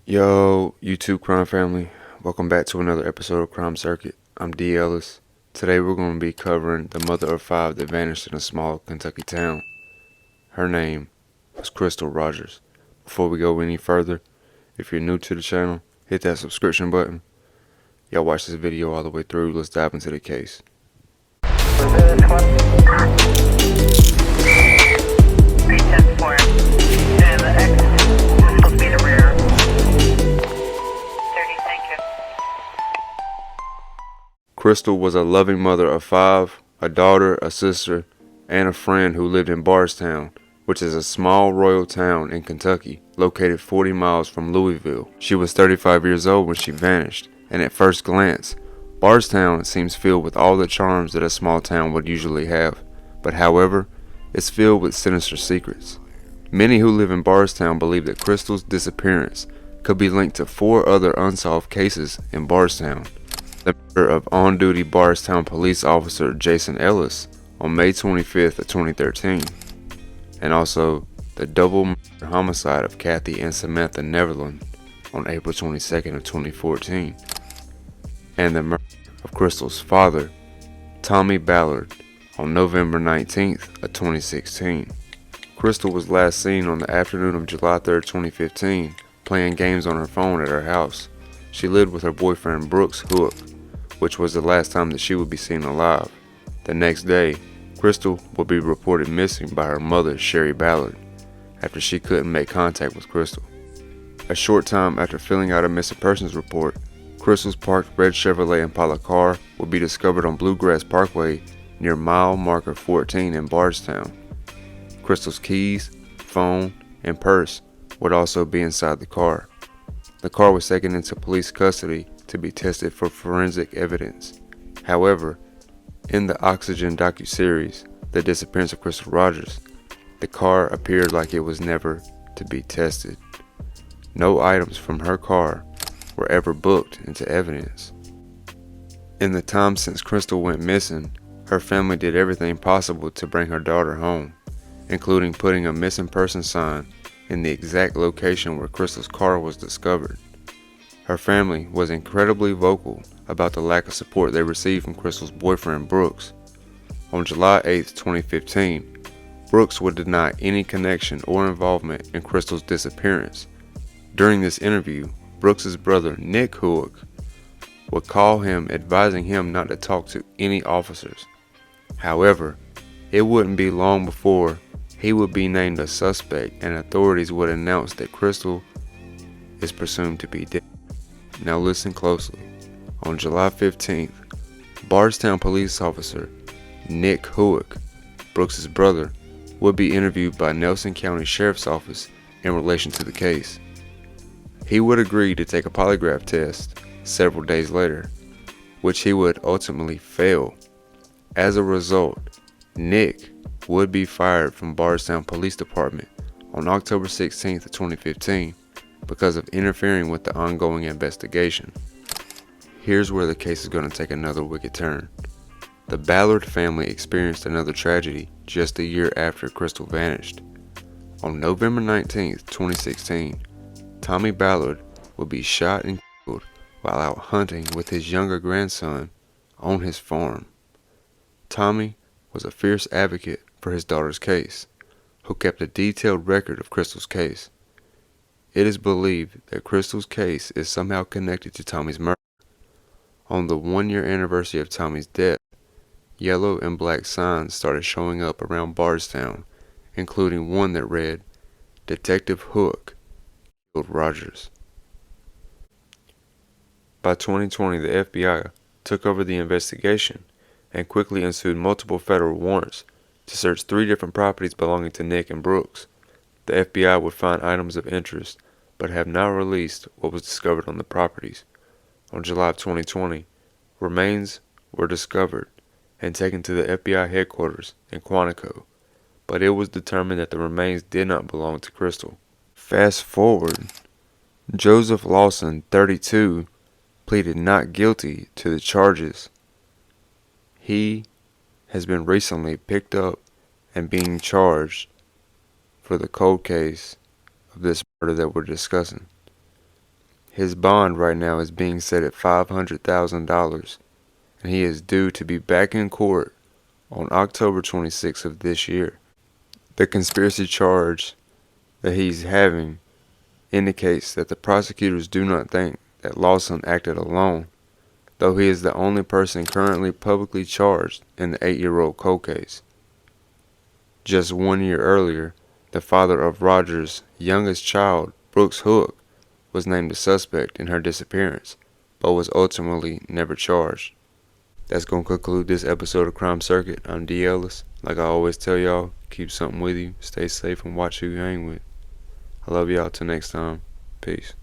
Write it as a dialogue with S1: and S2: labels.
S1: Yo, YouTube crime family, welcome back to another episode of Crime Circuit. I'm D. Ellis. Today we're going to be covering the mother of five that vanished in a small Kentucky town. Her name was Crystal Rogers. Before we go any further, if you're new to the channel, hit that subscription button. Y'all watch this video all the way through. Let's dive into the case. Crystal was a loving mother of five, a daughter, a sister, and a friend who lived in Bardstown, which is a small rural town in Kentucky, located 40 miles from Louisville. She was 35 years old when she vanished, and at first glance, Bardstown seems filled with all the charms that a small town would usually have, but however, it's filled with sinister secrets. Many who live in Bardstown believe that Crystal's disappearance could be linked to 4 other unsolved cases in Bardstown. The murder of on-duty Bardstown police officer Jason Ellis on May 25th of 2013, and also the double murder homicide of Kathy and Samantha Neverland on April 22nd of 2014, and the murder of Crystal's father, Tommy Ballard, on November 19th of 2016. Crystal was last seen on the afternoon of July 3rd, 2015, playing games on her phone at her house. She lived with her boyfriend Brooks Hook, which was the last time that she would be seen alive. The next day, Crystal would be reported missing by her mother, Sherry Ballard, after she couldn't make contact with Crystal. A short time after filling out a missing persons report, Crystal's parked red Chevrolet Impala car would be discovered on Bluegrass Parkway near mile marker 14 in Bardstown. Crystal's keys, phone, and purse would also be inside the car. The car was taken into police custody to be tested for forensic evidence. However, in the Oxygen docuseries, The Disappearance of Crystal Rogers, the car appeared like it was never to be tested. No items from her car were ever booked into evidence. In the time since Crystal went missing, her family did everything possible to bring her daughter home, including putting a missing person sign in the exact location where Crystal's car was discovered. Her family was incredibly vocal about the lack of support they received from Crystal's boyfriend Brooks. On July 8, 2015, Brooks would deny any connection or involvement in Crystal's disappearance. During this interview, Brooks' brother Nick Hook would call him advising him not to talk to any officers. However, it wouldn't be long before he would be named a suspect and authorities would announce that Crystal is presumed to be dead. Now listen closely. On July 15th, Bardstown police officer Nick Hook, Brooks' brother, would be interviewed by Nelson County Sheriff's Office in relation to the case. He would agree to take a polygraph test several days later, which he would ultimately fail. As a result, Nick would be fired from Bardstown Police Department on October 16th of 2015 because of interfering with the ongoing investigation. Here's where the case is going to take another wicked turn. The Ballard family experienced another tragedy just a year after Crystal vanished. On November 19th, 2016, Tommy Ballard would be shot and killed while out hunting with his younger grandson on his farm. Tommy was a fierce advocate for his daughter's case, who kept a detailed record of Crystal's case. It is believed that Crystal's case is somehow connected to Tommy's murder. On the 1-year anniversary of Tommy's death, yellow and black signs started showing up around Bardstown, including one that read, "Detective Hook killed Rogers." By 2020, the FBI took over the investigation and quickly ensued multiple federal warrants to search 3 different properties belonging to Nick and Brooks. The FBI would find items of interest, but have not released what was discovered on the properties. On July of 2020, remains were discovered and taken to the FBI headquarters in Quantico, but it was determined that the remains did not belong to Crystal. Fast forward, Joseph Lawson, 32, pleaded not guilty to the charges. He has been recently picked up and being charged for the cold case of this murder that we're discussing. His bond right now is being set at $500,000, and he is due to be back in court on October 26th of this year. The conspiracy charge that he's having indicates that the prosecutors do not think that Lawson acted alone, though he is the only person currently publicly charged in the 8-year-old cold case. Just 1 year earlier, the father of Roger's youngest child, Brooks Hook, was named a suspect in her disappearance, but was ultimately never charged. That's going to conclude this episode of Crime Circuit. I'm D. Ellis. Like I always tell y'all, keep something with you, stay safe, and watch who you hang with. I love y'all. Till next time. Peace.